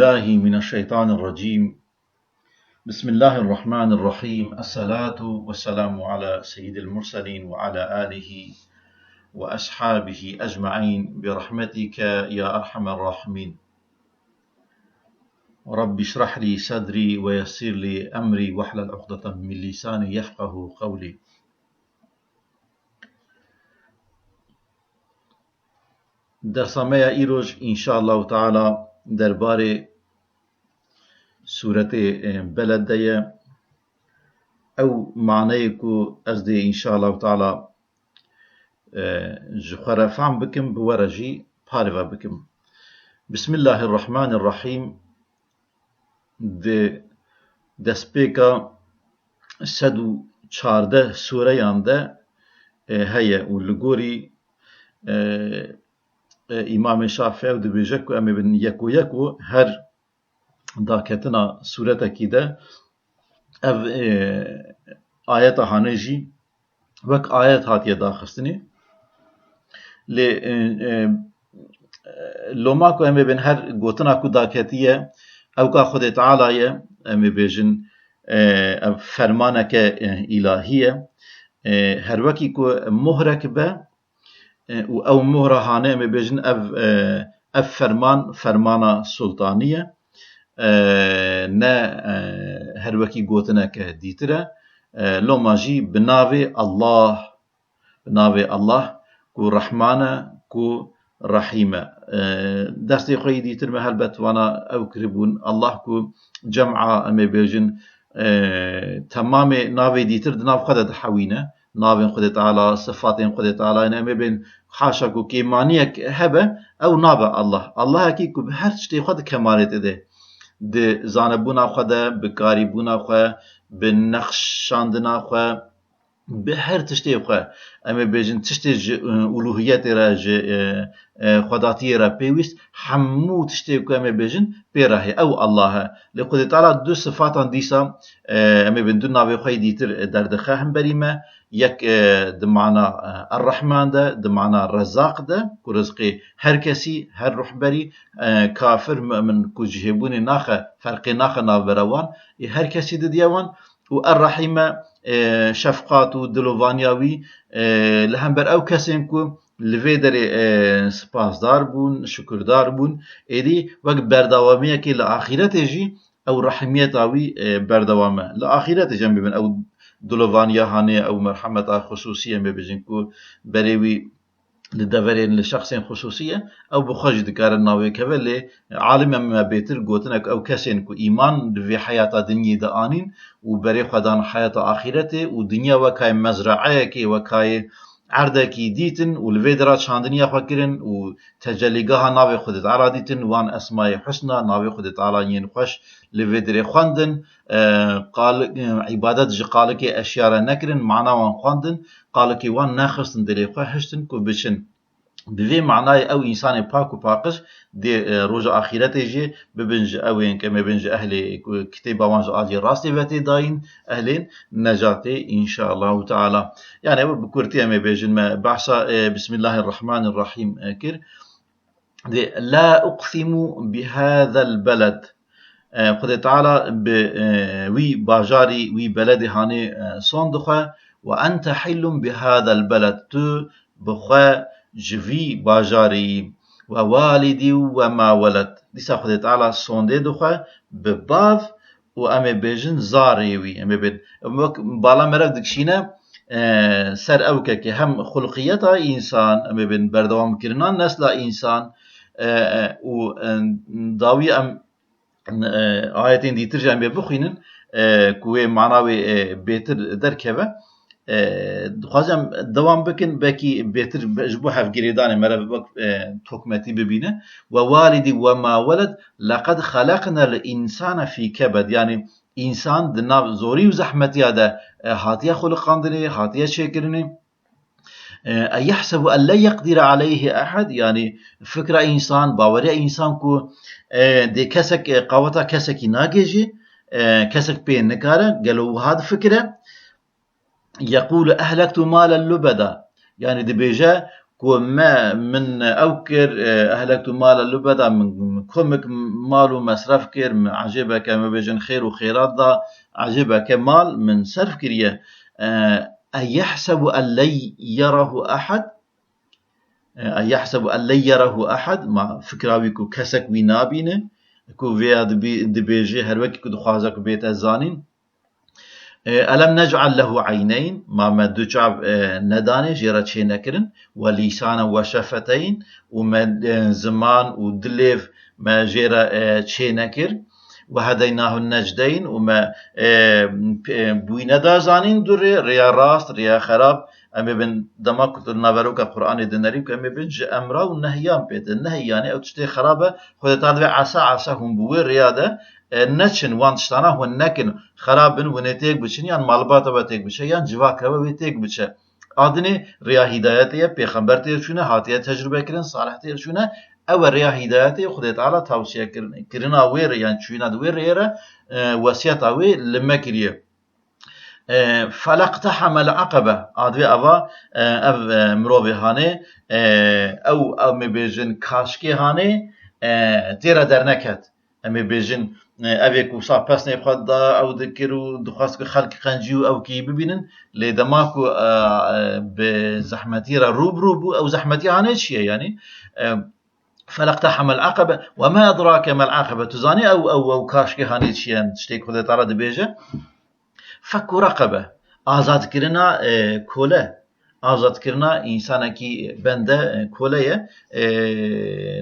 الله من الشيطان الرجيم. بسم الله الرحمن الرحيم. الصلاة والسلام على سيد المرسلين وعلى آله وأصحابه أجمعين برحمتك يا أرحم الراحمين. رب اشرح لي صدري ويسر لي أمري واحلل عقدة من لساني يفقه قولي. درسامه إيروج إن شاء الله تعالى درباره سورة بلد ديه او معنی کو از دی ان شاء الله تعالی جخره فهم بكم بورجي بارفا بكم. بسم الله الرحمن الرحيم. de despêka sed û çarde sûreyan de heye û li gorî İmam-ı Şafii dibêje ku em ê bin yek û her daketina sûretekî de ev ayeta hane jî wek ayet hatiye daxistinê lê loma ku em ê bin her gotina ku daketiye ew ka Xwedê Teala ye, em ê bêjin ev fermaneke îlahî ye, her wekî ku muhrek be û ew muhra hane em ê bêjin ev fermana sultanî ye, ne her wekî gotineke dîtir e. Loma jî bi navê Allah ku Rahman e ku Rahîm e. Destê xwe yî dîtir me helbet vana ew kiribûn Allah ku cem'a em ê bêjin temamê navê dîtir di nav xwe de dihewîne, navên Xwedê Teala, sifatên Xwedê Teala em ê bên haşa ku kêmaniyek hebe ew nabe Allah. Allahekî ku bi her tiştê xwe di kemalê de di zanebûna xwe de, bi karîbûna xwe, bi nexşandina xwe, bi her tiştê xwe em ê bêjin tiştê ji uluhiyetê re, ji xwedatiyê re pêwîst, hemû tiştê ku em ê bêjin pê re heye ew Allah e. Lê Xwedê Teala du sifatan dîsa em ê bin du navê xwe yî dîtir derdixe hemberî me. Yek di mana Er-Rahman de, di mana Rezzaq de ku rizqê her kesî, her ruhberî, kafir, mümin ku cihêbûnê naxe, ferqê naxe navbera wan, her kesî didiye wan û Er-Rahîm e şefqat û dilovaniya wî li hember ew kesên ku li vê derê spasdar bûn, şükürdar bûn, êdî wek berdewamiyekê li axîretê jî ew rahimiyeta wî berdewam e. Li axîretê jî em bibin ew dilovaniya hane, ew merhemeta xusûsî em ê bêjin ku berê wî li deverên li şexsên xusûsî ye ew bi xwe jî dikarin navê keve. Lê alim me bêtir gotinek ew kesên ku îman di vê heyata dinyê de anîn û berê xwe dan heyata axîretê û dinya wekayê mezraeyekê, wekayê erdekî dîtin û li vê de re çandiniya xwe kirin û tecellîgeha navê Xwedê Teala dîtin, wan esmayê husna, navê Xwedê Teala yên xweş li vê derê xwendin, îbadet ji qalikê eşya re nekirin, mana wan xwendin, qalikê wan nexistin dilê xwe hiştin ku biçin. Bi vê manayê ew însanê pak û paqij dê roja axîretê jî bibin ji ewên em ê bin ji ehlê kitêba wan ji aliyê rastê ve tê dayîn, ehlên necatê înşaallahu teala. Yani ew bi kurtî em ê bêjin me behsa Bismillahirrahmanirrahîm kir. La uqsimu bihâzel beled. Xwedê Teala bi wî bajarî, wî beledê hanê son dixwe ve ente hillun bihâzel beled. Tu bi xwe ji vî bajarî ve walidî ve ma weled. Dîsa Xwedê Teala sondê dixwe bi bav û em ê bêjin zarê wî. Em ê bin wek bala merev dikişîne ser ewkekê hem xulqiyeta însan, em ê bin berdewamkirina nesla însan û dawî em ayetên dîtir jî em ê bixwînin ku wê mana wê bêtir derkeve. Dixwazim dewam bikin belkî bêtir ji bo hevgirêdanê merev wek tokmetî bibîne. Ve walidî ve ma weled leqed xeleqnel insane fî kebed. Yani însan di nav zorî û zehmetiya de hatiye xulqandinê, hatiye çêkirinê. Eyehsebu en len yeqdîre aleyhi ehed. Yani fikra însan, baweriya însan ku dê kesek qaweta kesekî nagêjî, kesek pê nikare, gelo wiha difikire. Yekûlu ehlektu malen lubeda. Yani dibêje كو ما من أوكر أهلكت مال اللبدا من كمك مال ومصرف كر عجبك ما بيجن خير وخيرات دا عجبك مال من صرف كريه أيحسب أن لن يره أحد أيحسب أن لن يره أحد ما فكراوي كو كسك وينابينه كو فيا دبيجي هر وقت كو دخوازك بيت الزانين ألم نجعل له عينين ما دجاب نداني جيرا تشي نكرن ولسانا وشفتين وما زمان ودليف ما جيرا تشي نكر وهديناه النجدين وما بوينة دا زانين دري ريا راست ريا خراب أمي بن دماغ النبروك القرآن دنريم كأمي بن أمرا والنهيان بيت النهي يعني أو تشتي خرابة خذ تعرف عسى هم بوير رياضة نچن وانشتانا هو نكن خرابن ونتيك بچن يعني مالباتا بتيك بچه يعني جواكرا بتيك بچه آدني ريا هدايتيه پیغمبر تيرشونه هاتيه تجربه كرن صالح تيرشونه او ريا هدايتيه خدای تعالی توصيه كرنا وير يعني چوينا دوير يره وصيتا وي لما كريه فلاقتحم العقبه ادوي اوا اف مروي هانه او مبيجن كاشكي هانه تيرا درنكت امي بيجن اوی کوسا پس نخواد دا او دکرو دخواست که خلق قنجیو او کی ببینن لیدماکو به زحمتی را روب او زحمتی هانه چیه یعنی فلاقتحم العقبه وما ادراك ما العقبه تزاني او کاشکی هانه چیه تشتیک خود تعالی دبیجه فك رقبه آزاد کرنا کوله آزاد کرنا انسان کی بنده کوله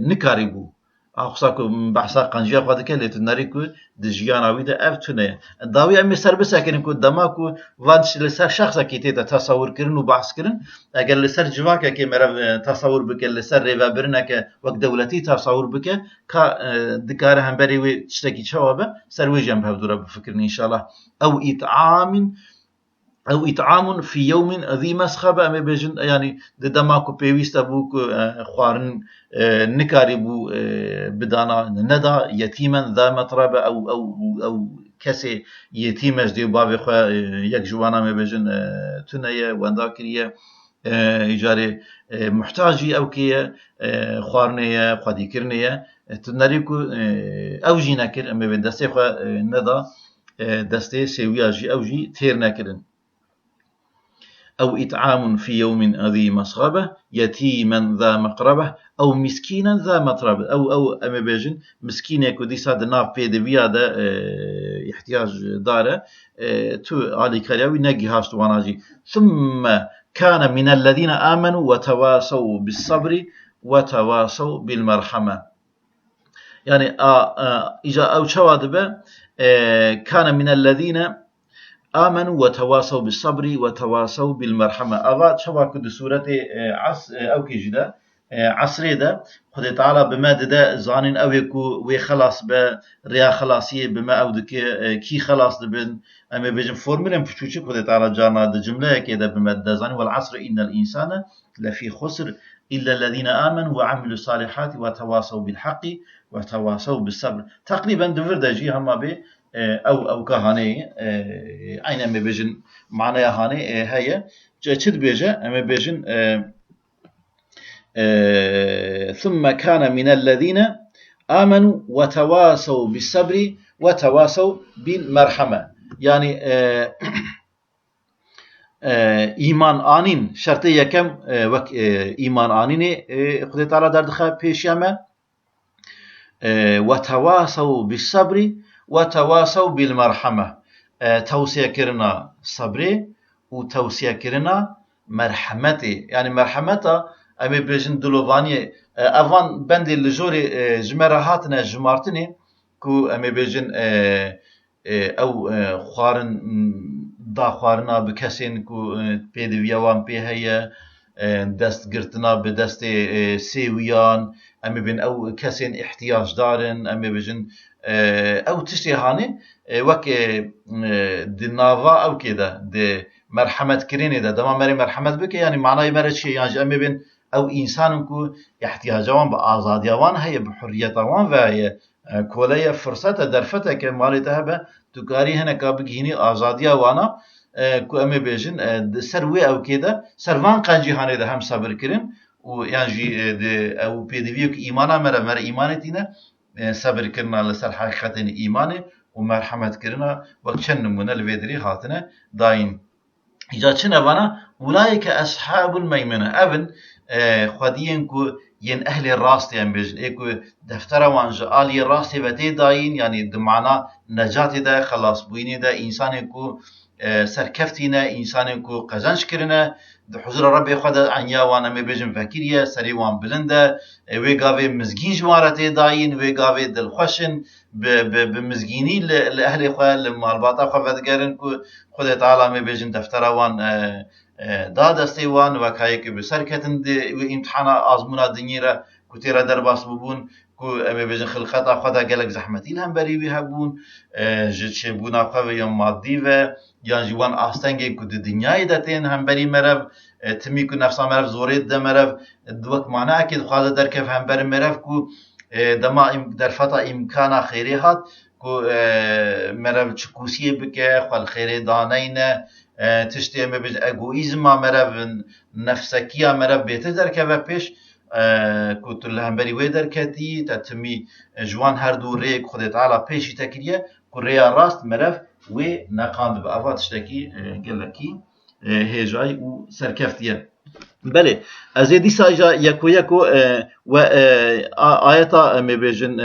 نکاری بو أخصاكو بحثا قنجيا خدك اللي تناريكو دجيانا ويدا أفتونه داوي أمي سربسا كنكو دماكو وانش لسر شخصا كي تيتا تصور كرن وبحث كرن أجل لسر جواكا كي مرا تصور بك لسر ريفا برنك وقت دولتي تصور بك كا دكاره هم بريوي تشتكي شوابه سر ويجم بهدورا بفكرني إن شاء الله أو إطعام في يوم ذي مسخبة أمي بيجن يعني دماكو بيويستا بوكو خوارن نكاربو بدانا ندا يتيما ذا مطربة أو كسي يتيمش ديو بابي خوا يك جوانا أمي بيجن تنية وانداكرية إجاري محتاجي أو كي خوارنية خادي كرنية تناريكو أو جي نكر أمي بين دستي خوا ندا دستي سيوياجي أو جي تير نكرن أو إطعام في يوم ذي مسغبة يتيما ذا مقربة أو مسكينا ذا مطربة أو أما بيجن مسكين يكو دي ساد ناف بيد بيادة احتياج داره تو علي كريوي نجي هاشت واناجي ثم كان من الذين آمنوا وتواصوا بالصبر وتواصوا بالمرحمة يعني إجا أو شوادبه كان من الذين آمنوا وتواصوا بالصبر وتواصوا بالمرحمة أضاء شواك سورة أو كيجدا عصري ده خدای تعالی بما ده زانين او يكو وي خلاص به ريا خلاصيه بما او دكي كي خلاص دبن اما بيجن فورمولم بتوچي خدای تعالی جانا ده جمله كده بما ده زانين والعصر ان الانسان لفي خسر الا الذين امنوا وعملوا الصالحات وتواصوا بالحق وتواصوا بالصبر تقريبا دفر دجي هما به او كهاني اين اما بيجن معناها هاني هي چد بيجه اما بيجن ثم كان من الذين آمنوا وتواصوا بالصبر وتواصوا بالمرحمة يعني إيمان آنين شرطي يكم إيمان آنين خدای تعالی در دخل پیشیامه وتواصوا بالصبر وتواصوا بالمرحمة توصية كرنا صبر وتوصية كرنا مرحمته يعني مرحمته امی بیشتر دلوانی اوان بندی لجوری جمرهاتنا جمارتنی کو امی بیشتر او خوارن دا خوارنا بکسین کو پیدویوان پیهیه دست گرتنا به دست سیویان امی بین او کسین احتیاج دارن امی بیشتر او تشتی هانی وک دناوا او کده ده مرحمت کرینه ده دما مری مرحمت بکه یعنی معنای مره چی یعنی امی بین او انسان کو احتیاجوان به آزادیوان هي بحريتوان و هي كوليه فرصه درفته که مالته به تکاری هنه کابگینی آزادیا وانا کو ام بیژن سروي او كده سروان قنجي هانه ده هم صبر کرن و يعني او بيدفيك ايمانا مر ايمانتنا صبر كرنا لسر حقيقة ايمانه ومرحمة كرنا وكشن من الفيدري هاتنا داين إذا كنا بنا أولئك أصحاب الميمنة أبن خدين كو ين أهل الراست يعني بيج إيكو دفتر وانج آلي الراست بدي داين يعني دمعنا نجات ده خلاص بويني ده إنسان كو سركفتنا إنسان كو قزنش كرنا حضور ربي خدا عنيا وانا مبيجم فكرية سري وان بلنده ويقاوي مزگين جوارته داين ويقاوي دلخوشن بمزگيني لأهل خواه لمالباتا خواه ودگرن كو خدا تعالى مبيجم دفتر وان دا دستی وان وکایی که بسر کتن و امتحان آزمونا دنیره کتیره در باس ببون کو امی بجن خلقتا خدا گلک زحمتی هم بری وی هبون جد شبونا خواه یا مادی و یا جوان آستنگی که دنیای داتین هم بری مرف تمی که نفسا مرف زورید ده مرف دوک معنی اکید خواه در کف هم بری مرف کو دما در فتا امکانا خیری هات کو مرف چکوسیه بکه خواه خیری دانینه تشتي ما بيج اغويزم مرف نفسكيه مرف بيت دركه پیش كنت لهم بري وي دركتي تتمي جوان هر دو ريك خدت تعالى پیشي تكريه كوريا راست مرف و نقاند بافات تشتكي قالكي هيجاي و سركفتيه بله ازيدي ساجا يكو و ايتا ما بيجن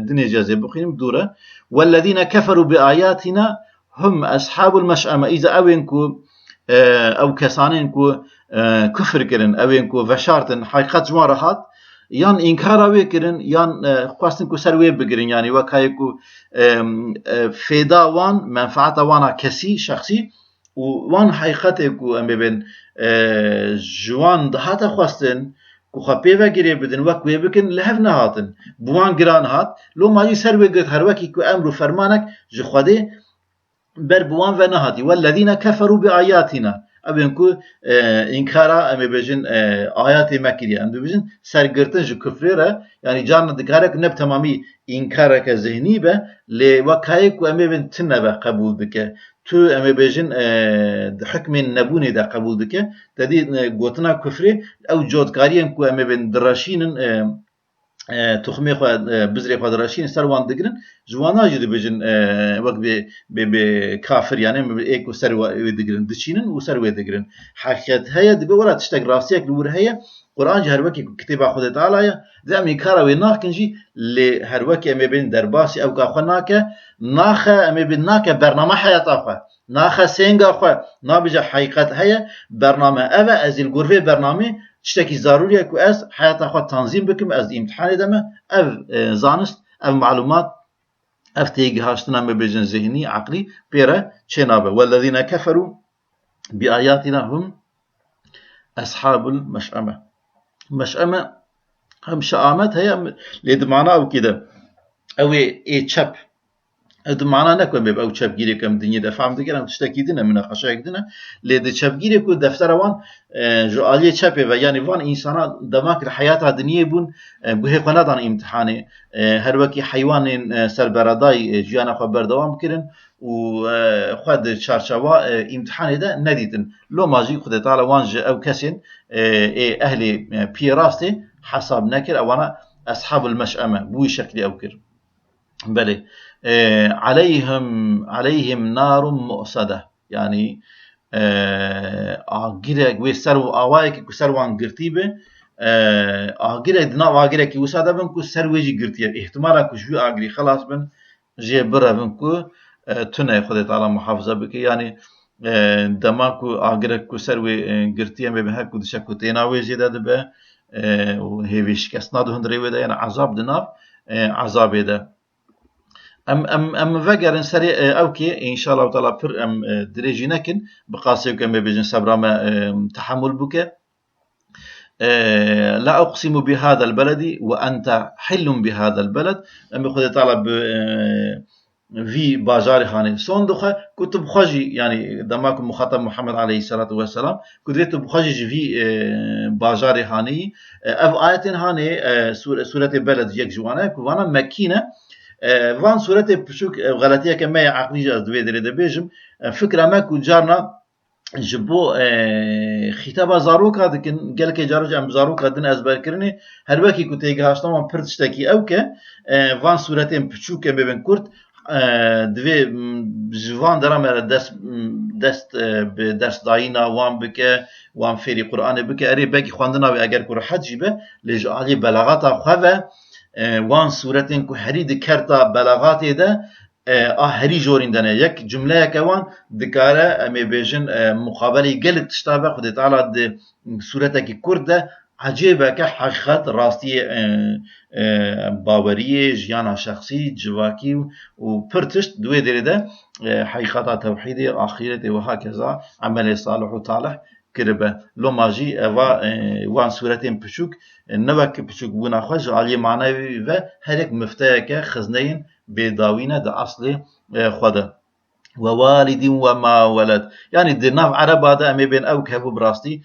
دني جازي بخيم دوره والذين كفروا باياتنا هم أصحاب المشأمة إذا أوينكو أو كسانينكو كفر كرن أوينكو فشارتن حقيقة جمارهات يان إنكار أويكرن يان خواستنكو سروي بقرن يعني وكايكو فيدا وان منفعة وانا كسي شخصي وان حقيقتكو أم ببن جوان دهاتا خواستن كو خبي وگيري بدن وكو يبكن لهفنا هاتن بوان گران هات لو ماجي سروي قد هروكي كو أمر فرمانك جخوده بربوان و نهادي والذين كفروا بآياتنا أبينكو إنكارا أمي بجن آيات مكرية أم بجن سرقرتن جو كفريرا يعني جارنا دكارك نب تمامي إنكارك ذهني به لوكايك وأمي بن تنبه قبول بك تو أمي بجن حكم نبوني دا قبول بك تدي قوتنا كفري أو جودكاريا كو أمي بن دراشين تخمي خو بزري خو دراشين سر وان دگرن جوانا جدي بجن وقت ب كافر يعني ايكو سر ودگرن دچينن و سر ودگرن حقيقت هي دي ورا تشتغ راسيك لور هي قران جهر وكي كتاب خود تعالى زعمي كارا ويناك كنجي ل هر وكي ام بين درباسي او كخناك ناخ ام بيناك برنامج حياه اخو ناخ سينغ اخو نابجه حقيقت هي برنامج اوا از الغرفه برنامج تشتكي ضروري كو از حياة خود تنظيم بكم از امتحان دمه او زانست او معلومات اف تيجي هاشتنا مبجن ذهني عقلي بيرا چنابه والذين كفروا بآياتنا هم أصحاب المشأمة مشأمة هم شآمت هي ليد معنا او كده او اي چپ اد معنا نکن بب او چپگیری کم دنیا دفعم دیگه هم تشتکی دینه مناقشه کدینه لید چپگیری کو دفتر وان جو عالی چپه و یعنی وان انسان دماغ حیات دنیا بون به قنادان امتحانه هر وکی حیوان سربردای جیان خو بردوام کردن و خود چارچوا امتحان ده ندیدن لو ماجی خود تعالی وان او کسین اهل پیراسته حساب نکر اوانا اصحاب المشأمه بوی شکلی او کر بله عليهم نار مؤصدة يعني آگیره ویسر و آوایی که سر وان گرتیبه آگیره دنا آگیره که وساده بن کو سر ویجی گرتیه احتمالا کو شو آگری خلاص بن جه بره بن کو تنه خود تعالی محافظه بک يعني دما کو آگیره کو سر وی گرتیه به هر کو دشه کو تینا ویجی داده به و هیویش کس نادو هندری وده يعني عذاب دنا عذاب ده ام فقر سريع اوكي ان شاء الله تعالى فر ام دريجي نكن بقاسي كم بيجن صبر ما تحمل بك لا اقسم بهذا البلد وانت حل بهذا البلد ام خد تعالى في بازار خانه صندوق كتب خجي يعني دماك مخاطب محمد عليه الصلاه والسلام كدرت بخجي في بازار خانه اف ايات هانه سوره بلد يك جوانا كوانا مكينه وان صورت پشوک غلطیه که ما عقلی از دوی داره بيجم فكره ما کو جارنا جبو خطاب زاروكا دكن قالك جارج ام زاروكا دن ازبر كرني هر وكي كنت هاشتا من پرتشتكي او که وان صورتين بچوك ببن كرت دوی جوان درام دست به دست داینا وان بکه وان فری قرآن بکه اری بکی خواندنا و اگر کر حج به لجالی بلاغات خواه وان صورتين که هری دکرتا بلاغات ده هری جورindene یک جمله که وان دکاره امی بیجن مقابلی گلت تشتابه خود تعالی ده صورت کی کرد عجیبه که حقیقت راستی باوری جیانا شخصی جواکی و پرتشت دوی دریده حقیقت توحید آخرت و هكذا عمل صالح و طالح کربه لو ماجی وان صورتين پچوک نوک پچوک بونا خوش علی معنوی و هر یک مفتاح که خزنین بداوینه ده اصل خدا ووالد وما ولد يعني دناف عرب هذا أمي بين أو كهبو براستي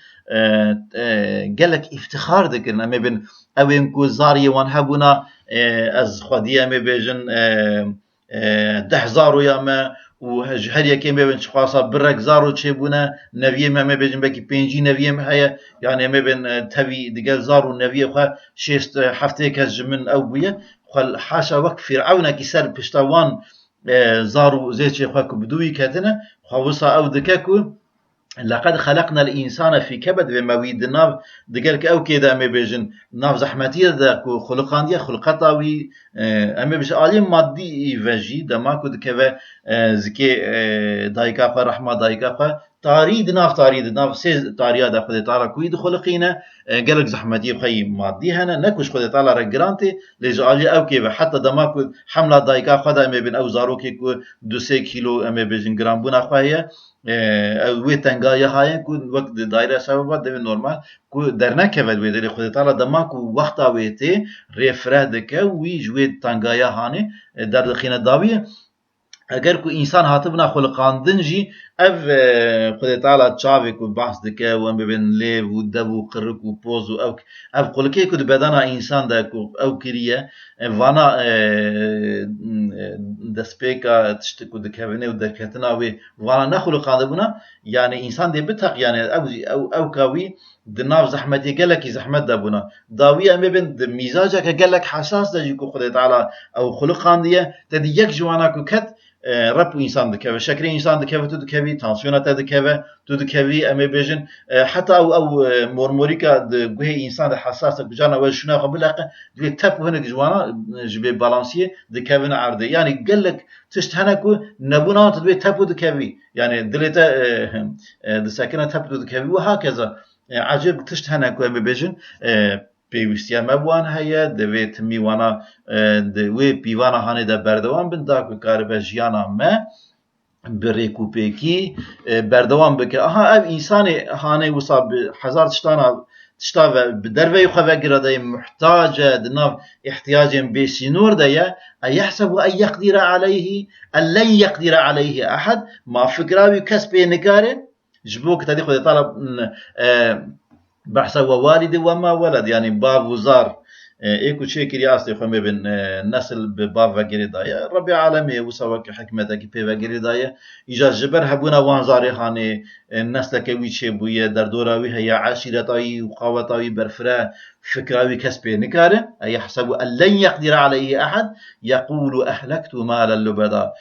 قال لك افتخار ذكرنا أمي بين أو ينكو زاري وانهبونا از خدي أمي بيجن ده زارو ياما وهر يكي أمي بين شخاصا برك زارو تشيبونا نبيه أمي بيجن بكي بينجي نبيه هيا يعني أمي بين تبي دقال زارو نبيه خا شيست حفتي كجمن أو بيه خل حاشا وقت فرعون كسر بشتوان زارو زيتشي خاكو بدوي كاتنا خوصا او دكاكو لقد خلقنا الانسان في كبد بمويد الناف دقالك او كيدا امي بيجن ناف زحمتيه داكو خلقانديه خلقتاوي امي بيش عالم مادي فاجي دماكو دكوا زكي دايكا فرحمه دايكا تاريد ناف سي تاريا دا خد تعالى كويد خلقينا قالك زحمتي خي مادي هنا نكوش خد تعالى رجرانتي لجالي او كيف حتى دماكو حمله دايكا خد امي بين او زاروكي كو 2 كيلو امي بيجن جرام بنا خايه وی تنگایی های کو وقت دایره سبب ده نورمال کو درنه که ود ویدی خود تعالی دما کو وقت اویته رفرد که وی جوی تنگایی هانه در دخینه داوی اگر کو انسان هاتبنا خلقاندن جی اف خود تعالی چاوی کو بحث دکه و ببین لی و دبو قرق و پوز او اف قلکی کو بدن انسان ده کو او کریه وانا دسپیکا تشتکو دکونه و درکتنا وی وانا نخلقانده بنا يعني انسان دي بتق يعني او كاوي دناف زحمتي قالك زحمت دابونا داويه ام بين مزاجك قالك حساس دجيكو خدي تعالى او خلقانديه تدي يك جواناكو كت رب انسان دكه شكل انسان دكه تو دكه تنسيونات دكه تو دكه ام بيجن حتى او مورموريكا دغه انسان حساس بجانا وشنا قبل دي تاب هنا جوانا جبي بالانسيه دكه عرض يعني قالك تشتهنكو نبونا تدوي تاب دكه يعني دليتا دساكنه تاب دكه وهكذا عجب تشتهنكو ام بيجن پیوستیا مبوان هيا دویت میوانا دوی پیوانا هانه دا بردوان بن دا که کار به جیانا ما بریکو پیکی بردوان بکه آها او انسان هانه وصاب هزار تشتا و بدروی خواه گراده محتاج دناف احتیاج بسنور ده يحسب أن يقدر عليه أن لن يقدر عليه أحد ما فكراوي كسب نكاره جبوك تدي خد طلب بحث ووالد وما ولد يعني باب وزار ايكو شيكري اصلي خمي بن نسل بباب وغير دايا ربي عالمي وسواك حكمتك بي وغير دايا اجا جبر هبونا وانزاري خاني نسل كوي چه بويه در دوراوي هي عشيرتاي وقاوتاي برفرا فكراوي كسبه نكاره يحسب ان لن يقدر عليه احد يقول اهلكت مالا لبدا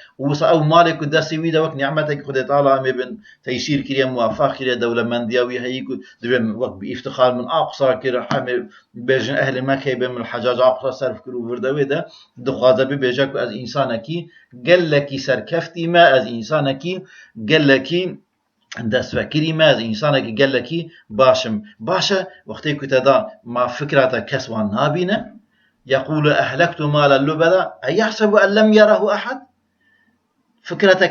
او مالك دسوي دوك نعمتك خد تعالى مي بن تيسير كريا موافق كريا دوله مندياوي هيكو دبن وقت بافتخار من اقصى كرا حمي بيجن اهل مكه من الحجاج اقصى صرف كرو وردوي ده دخازه بيجاك از انسانكي قال لك سركفتي ما از انسانكي قال لك دست فكري ما از انسانكي قال لك باشا وقتي كتدا ما فكرته كسوان نابينه يقول اهلكت مالا لبدا ايحسب ان لم يره احد فكرته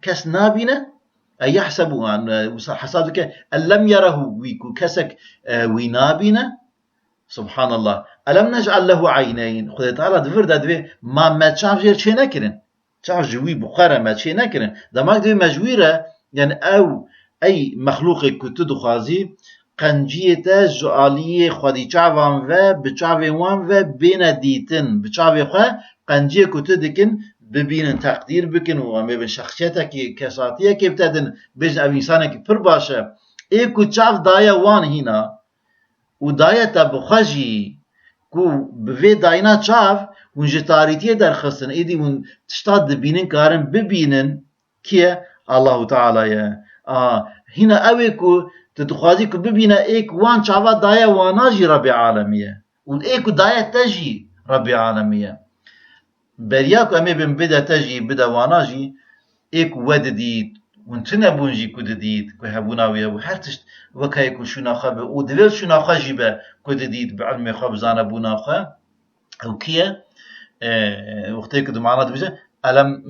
كس نابينه ايحسب ان حسابك ان لم يره ويكو كسك وينابينه سبحان الله ألم نجعل له عينين خد تعالى دفر دادوي ما تشاف جير چه نكرن تشاف جوي بخاره ما چه نكرن دماغ دوي مجويره يعني او اي مخلوق كتو خازي قنجيته جعاليه خدي چاوان و بچاوي وان و بين ديتن بچاوي خو قنجيه كتو دكن ببینن تقدیر بکن و امی بین شخصیت که کساتیه که بتدن بجن او انسانه که پر باشه ایکو چاف دایا وان هینا و دایا تا بخواجی کو بوی داینا چاف ونجه تاریتیه در خستن ایدی ون تشتاد دبینن کارن ببینن که الله تعالی هنا اوی کو تتخوازی کو ببینه ایک وان چاوا دایا وانا جی رب عالمیه و ایکو دایا تجی رب عالمیه برياكو أمي بن بدا تجي بدا واناجي إيك ود ديد ونتنا بونجي كود ديد كو هبونا ويا وحرتشت وكايكو شونا خاب ودليل شونا خاجبه كود ديد بعلم خاب زانا بونا خا أو كيا وقتي كدو معنا دبجة ألم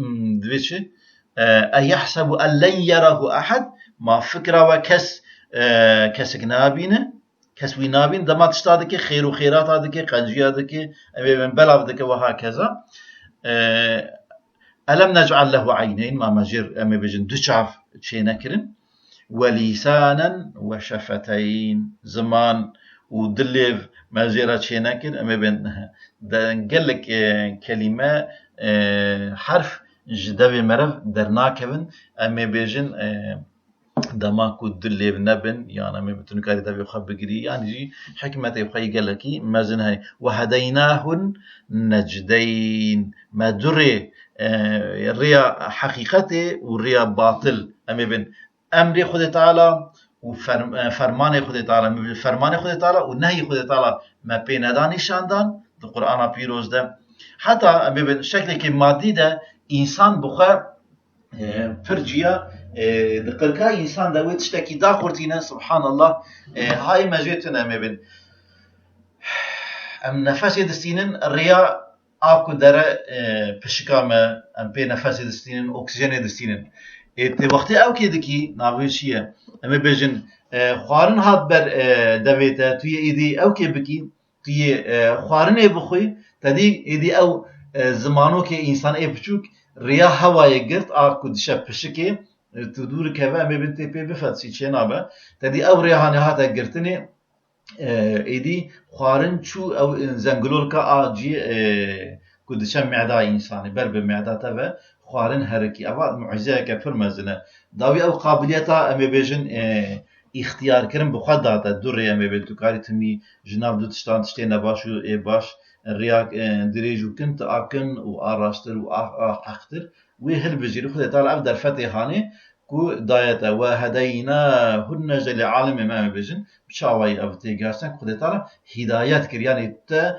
دبيتش أيحسب أن لن يره أحد ما فكرة وكس كسك نابينه كسوي نابين دما تشتادك خير وخيرات هذاك قنجي هذاك أمي بن بلا هذاك وهكذا ألم نجعل له عينين ما مجر أمي بجن دشعف شي نكرن ولسانا وشفتين زمان ودليف مجرى شي نكر أمي بن قال لك كلمة حرف جدوي مرف درناكبن أمي بجن دماكو دليف نبن يعني أمي بتوني كاري تبي خب بجري يعني جي حكمة يبقى قال لك مازن هاي وهديناه النجدين ما دري الريا حقيقته والريا باطل أمي بن أمر خد تعالى وفرمان خد تعالى فرمان خد تعالى والنهي خد تعالى ما بين داني شاندان القرآن بيروز ده حتى أمي بن شكل كمادي ده إنسان بخا فرجيا دقلكا إنسان ده ويتشتكي داخورتينا سبحان الله هاي مجيتنا أمي بن ام نفس دستینن ریا آکو داره پشکامه ام پی نفس دستینن اکسیژن دستینن ات وقتی او که دکی ناوی چیه ام بیجن خوارن هات بر دویته توی ایدی او که بکی توی خوارن ای بخوی تدی ایدی او زمانو که انسان ای بچوک ریا هوای گرت آکو دشه پشکی تو دور که و ام بنت پی بفرسی چه نابه تدی او ریا هانه هات گرتنی ایدی خوارن چو او زنگلول که آجی کدشم معده انسانی بر به معده تا و خوارن حرکی اول معجزه که فرمزنه داوی او قابلیتا امی بیجن اختیار کردن بخواد داده دوره امی بیل تو کاری تمی جناب دو تشتان تشتی نباشو ای باش ریاک دریجو کنت آکن و آراشتر و آحقتر وی هل بجیری خود تعالی اف در فتحانه کو دایته و هدینا النجل عالم ما بیجن بشاوی افتی گرسن خود تعالی هدایت کر یعنی تا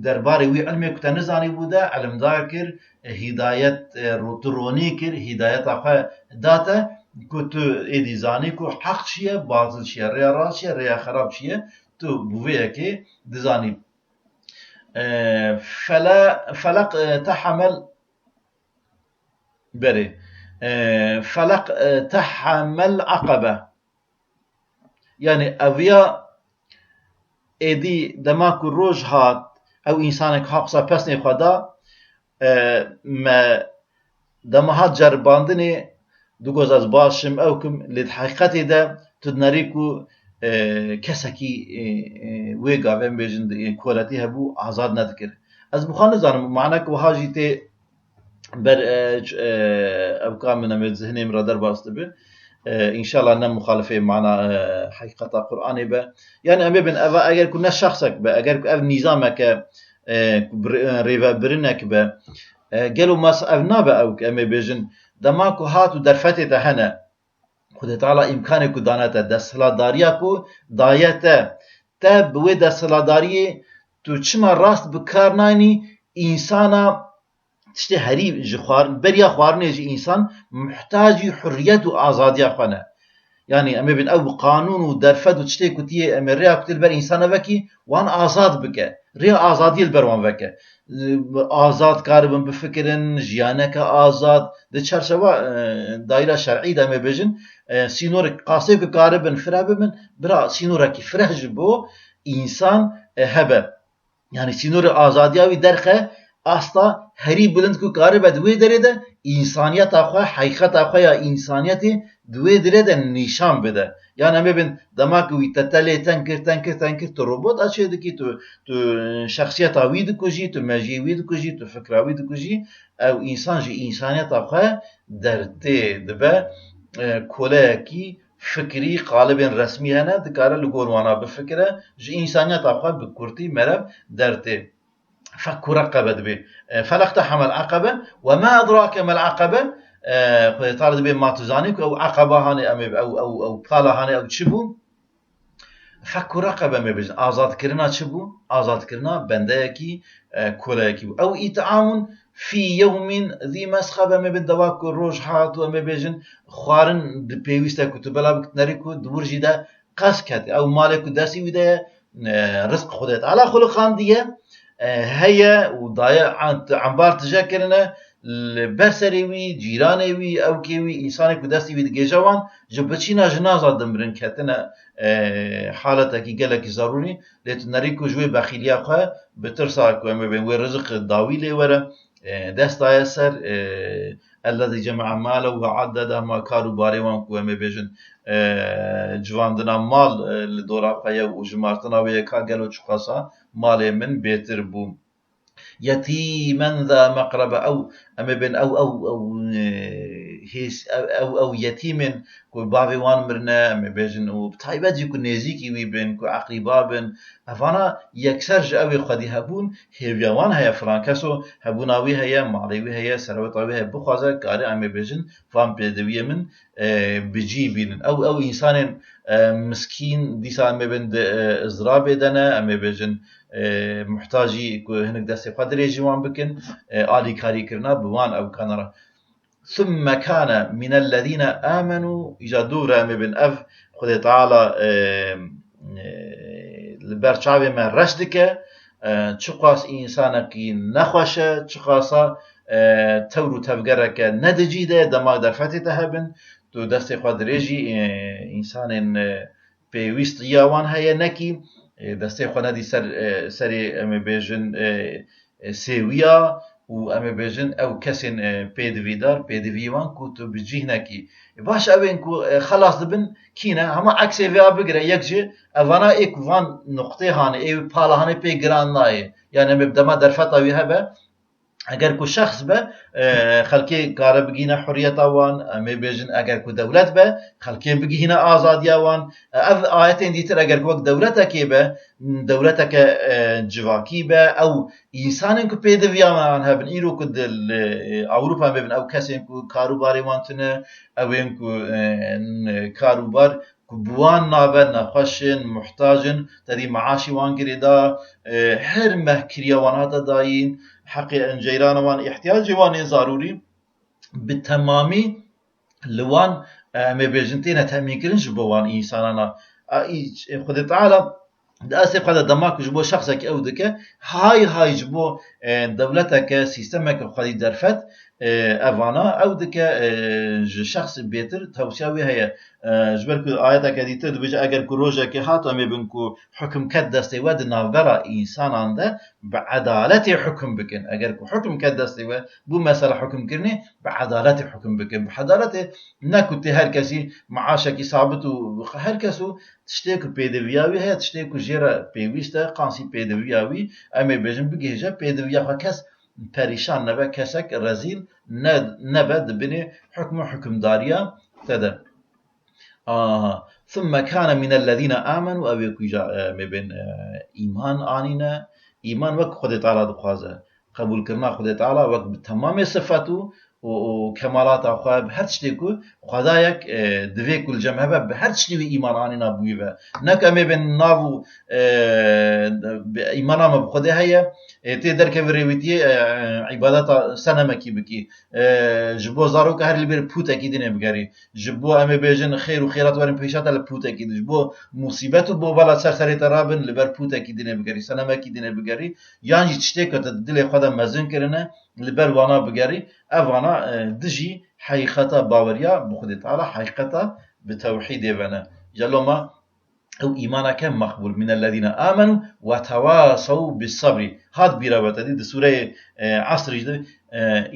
درباره وی علمی کتا نزانی بوده علم دار کر هدایت روترونی کر هدایت آخه داته کو تو ایدی زانی کو حق چیه باطل چیه ریا راست چیه ریا خراب چیه تو بویه که دزانی فلق تحمل بره فلق تحمل عقبه يعني أويا إدي دماغ الروج هات أو إنسانك حقصا بسني خدا ما دماغ جرباندني دوغوز از باشم أو كم للحقيقة ده تدنريكو كسكي ويقع بين بيجن كوالاتي هبو عزاد نذكر از بخان زانم معناك وهاجي تي بر أبقى من أمد ذهني مرادر باستبه إن شاء الله أننا مخالفة معنا حقيقة القرآن به يعني أمي بن أبا أجر كنا شخصك به أجر أب نظامك ريفا برنك به قالوا ما سأفنا به أو أمي بيجن دماغو هاتو درفتي تهنا خد تعالى إمكانك دانته دستلا دارياكو دايته تب و دستلا داريه تو چما راست بكارناني إنسانا تشتي هري جخوار بريا خوارني جي إنسان محتاج حرية وآزادية خانه يعني أمي بن أو قانون ودرفد وتشتي كتير أمي ريا كتير بر إنسان وكي وان آزاد بك ريا آزادية البروان وكي آزاد كاربن بفكرن جيانك آزاد ده چرچوا دائرة شرعي ده أمي بجن سينور قاسي كاربن فرابن من برا سينور كي فرج بو إنسان هبه يعني سينور آزادية ودرخه asla heri buland ku kare be dwe derede insaniyet akha hakikat akha ya insaniyeti dwe derede nişan bede يعني أمي بن دماغ ويتتلي تنكر تو روبوت أشي دكي تو شخصية ويد كوجي تو ماجي ويد كوجي تو فكرة ويد كوجي أو إنسان جي إنسانية أخوة درتي دبا كولاكي فكري قالب رسمي هنا دكارة لقوروانا بفكرة جي إنسانية أخوة بكورتي مرب درتي فك رقبة دبي فلاقتحم العقبة وما أدراك ما العقبة طارد بين ما تزانيك أو عقبة هاني أو بطالة هاني أو تشبو فك رقبة ما بيجن آزاد كرنا تشبو آزاد كرنا بنداكي كولاكي أو إطعام في يوم ذي مسخبة ما بين دواك الروج حات وما بيجن خوارن بيويستا كتبلا بكتنريكو دورجي دا قاسكت أو مالك داسي ودا رزق خدت على خلقان ديه هيا وضايع عنبار تجاكرنا برسريوي جيرانيوي او كيوي انساني كداسي وي دجاوان جبتشينا جنازه دمرن كتنا حالتك قالك ضروري لتنريكو جوي بخيليا خو بترسا كو ما بين رزق داويله ورا دستا يسر الذي جمع ماله وعدده ما كانوا باريوان كو ما بيجن جواندنا مال لدورا قيا وجمارتنا ويا كاغلو تشخاصا مال من بيتر بو يتيما ذا مقربة أو أما بين أو هيس أو يتيم كو بابي وان مرنا أما بيجن وبتايبات يكون نزيكي ويبن كو أقربابن أفانا يكسرج أوي خدي هبون هيفيوان هيا فرانكاسو هبوناوي هيا ماليوي هيا سروتاوي هيا بخوازا كاري أما بيجن فان بيدوية من بجيبين أو إنسان مسكين ديسا أما بين إزرابي دانا أما بيجن محتاجي هناك دستي قدري جوان بكن آلي كاري كرنا بوان أو كانرا ثم كان من الذين آمنوا إجادورا مبن أف خد تعالى البرشاوي من رشدك تشقاس إنسانك نخوشة تشقاسا تورو تفقرك ندجيدة دماغ در فتي تهبن تو دستي قدري جي إنسان بيويست ياوان هيا نكي دستي خو ندی سری ام بیژن سویا و ام بیژن او کسین پیدویدار پیدویوان کو تو بجیه نکی باش اوین کو خلاص دبن کینا هما عکس ویا بگره یکجه اوانا ایک وان نقطه هانه ای پالا هانه پی گران نای یعنی مبدما در فتا هبه اگر کو شخص به خلکی کار بگینه حریت وان امی بیژن اگر کو دولت به خلکی بگینه آزادی وان اف آیتین دیتر اگر کو دولت کی به دولت که جواکی به او انسان کو پید ویان هبن ایرو کو دل اروپا ببن او کسی کو کاروباری وانتنه او ان کو کاروبار بوان نابد نخوشن محتاجن تدي معاشي وان قريدا هر مهكريا وان هذا داين حقي انجيران وان احتياج وان ضروري بالتمامي لوان مبيجنتين تامين كرنج بوان انساننا خد تعالى داسف هذا دماغ جبو شخصك او دكه هاي جبو دولتك سيستمك خدي درفت افانا او دكه شخص بيتر توسياوي هي جبرك آياتك ديتر بيجي اگر كروجا كي هاتو مبنكو حكم كدستي ود نافرا انسان عنده بعدالة حكم بكن اگر كو حكم كدستي بو مسألة حكم كرني بعدالة حكم بكن بعدالة نكوتي هر كسي معاشك ثابت هر كسو تشتيكو بيدوياوي هي تشتيكو جيرا بيويستا قانسي بيدوياوي اما بيجن بيجي بيدويا كس پریشان نبه کسک رزیل نبه دبني حكم داريا تدا ثم كان من الذين آمنوا أو يكوجا مبين إيمان آنينا إيمان وك خد تعالى دخوازه قبول كرنا خد تعالى وك بتمام صفاته وكمالات أخوة بهر شتيكو خدايك دوي كل جمعه بهر شتيوي إيمان آنينا بويبه نك مبين نافو إيمانا ما بخده هيا تقدر كبريويتي عبادات سنة مكي بكي جبو زارو كهر اللي بير بوت أكيد نبغاري جبو أم بيجن خير وخيرات ورن بيشات على بوت أكيد جبو مصيبات وبو بلا سر ترابن لبر بوت أكيد نبغاري سنة مكي نبغاري يعني تشتكي كتدل خدا مزن كرنا لبر وانا بغاري أفانا دجي حقيقة باوريا بخد تعالى حقيقة بتوحيد بنا جلوما أو إيمانك مقبول من الذين آمنوا وتواصوا بالصبر هذا بيرابط دي سورة عصر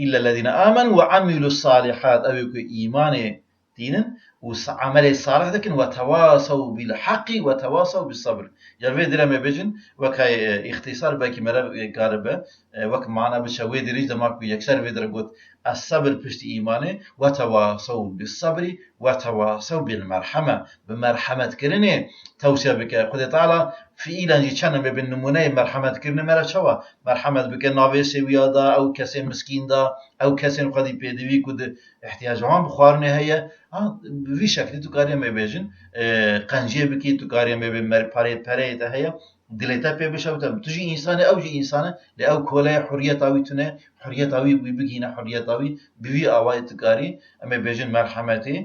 إلا الذين آمنوا وعملوا الصالحات أو إيمان دينن وعمل صالح دكن وتواصوا بالحق وتواصوا بالصبر يا في درا ما بيجن وكاي اختصار باكي مرا قاربه وك معنا بشوي دريج دماغ يكسر في درجوت الصبر بشت ايمانه وتواصوا بالصبر وتواصوا بالمرحمه بمرحمه كرنه توصيه بك خد تعالى في إيلان جيشان بين نمونه مرحمة كرنه مرا شوا مرحمة بك ناوي سويادا أو كسي مسكين دا أو كسي قدي بيدوي كود احتياجهم بخارنه هي بوی شکلی تو کاری می بیشن قنجیه بکی تو کاری می بی مر پره تا هیا دلیتا پی بشه بتم تجی انسان او جی انسان ل او کله حریت آوی تونه حریت آوی بی بگینه حریت آوی بوی آوای تو کاری اما بیشن مرحمتی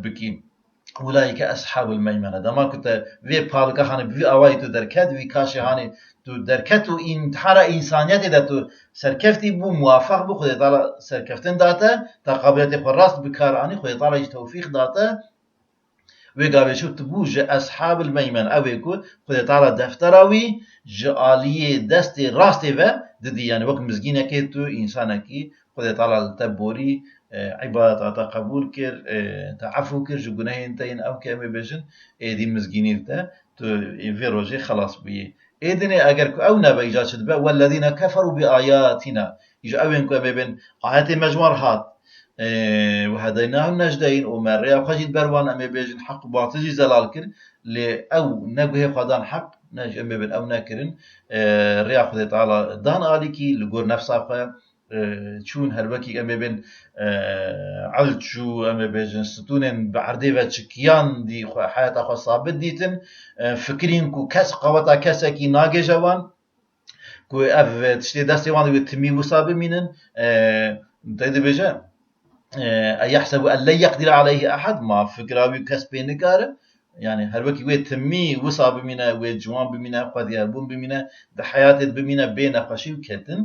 بکی أولئك أصحاب الميمنة دما كنت في بالك هاني بي أواي تو دركت في كاشي هاني تو دركت و انتحار إنسانية ده تو سركفتي بو موافق بو خد تعالى سركفتن داتا تقابلت خراست بكاراني خد تعالى توفيق داتا وقابل شو تبوج أصحاب الميمنة أو يكون خد تعالى دفتراوي جالية دستي راستي و ددي يعني وقت مزجينة كي تو إنسانة كي خد تعالى تبوري عبادة قبول كر تعفو كر جو جناه انتين او كامي بيجن دي مزجينين تا تو في روجي خلاص بي ايدني اگر او نبا ايجاد شد با والذين كفروا بآياتنا يجا او ينكو بين آيات مجموعة هات وهديناهم نجدين ومريا وخجيت بروان امي بيجن حق باطل زلال كر ل او نجوه خدان حق نج امي بين او ناكرن ريا خدي تعالى دان آليكي لقور نفسها چون هەروەکی ئەمێ بێن عەلج و ئەمێ بێژن ستونên بەعەردەی بە چکیان دی حیاتا خۆ سابت دیتن فکرین کو کەس قەوەتا کەسێکی ناگێژەوان کو ئەڤ تشتێ دەستی وان دەبێت تمی وسا بمینن دەبێژە ئەیەحسەب ئەن لەن یەقدر عەلەیه ئەحەد ما فکراوی کەس پێ نەکارە يعني هەروەکی وێ تمی وسا بمینە وێ جوان بمینە خودیابوون بمینە دە حیاتت بمینە بێ نەخۆشی و کەتن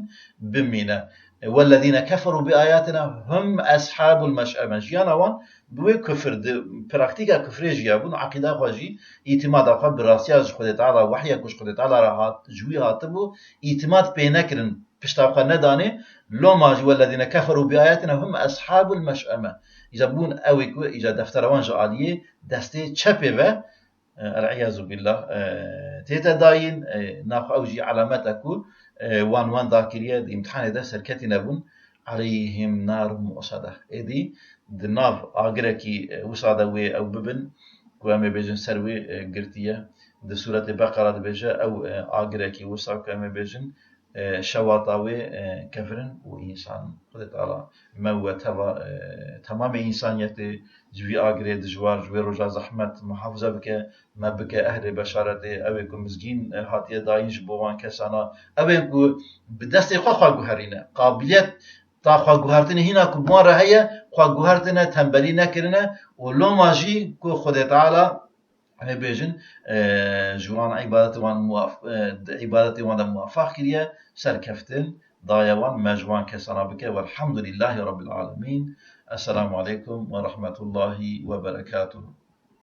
بمینە والذين كفروا بآياتنا هم أصحاب المشأمة جيانا وان بوي كفر براكتيكا كفريج يابون عقيدة خواجي اعتماد أخوة براسياج خود تعالى وحيا كوش خود تعالى راحات جوي هاتبو اعتماد بينكرن بشتاقا نداني لو ماجي والذين كفروا بآياتنا هم أصحاب المشأمة إذا بون أويكو إذا دفتر وان جعالية دستي تشبه و العياذ بالله تيتا داين ناخ أوجي علامات أكون وان ذاكرية امتحان ده سركتي نبون عليهم نار مؤصدة إدي دناف آجركي وصادة وي أو ببن كوامي بيجن سروي قرتية ده سورة بقرة بيجا أو آجركي وصا كوامي بيجن شواطاوي كفرن وإنسان قد تعالى ما هو تمام إنسانيته جوي آجري دجوار جوي رجا زحمة محافظة بك ما بك أهل بشارته أو يكون مسجين هاتيه داينش بوان كسانا أو يكون بدست خوا جوهرينا قابلية تا خوا جوهرتنا هنا كبار هي خوا جوهرتنا تنبلي نكرنا ولو ماجي كو خد تعالى همه بیشن جوان عبادت وان موافق کریه سرکفتن دایوان مجوان کسانا بکه والحمد لله رب العالمين. السلام عليكم ورحمة الله وبركاته.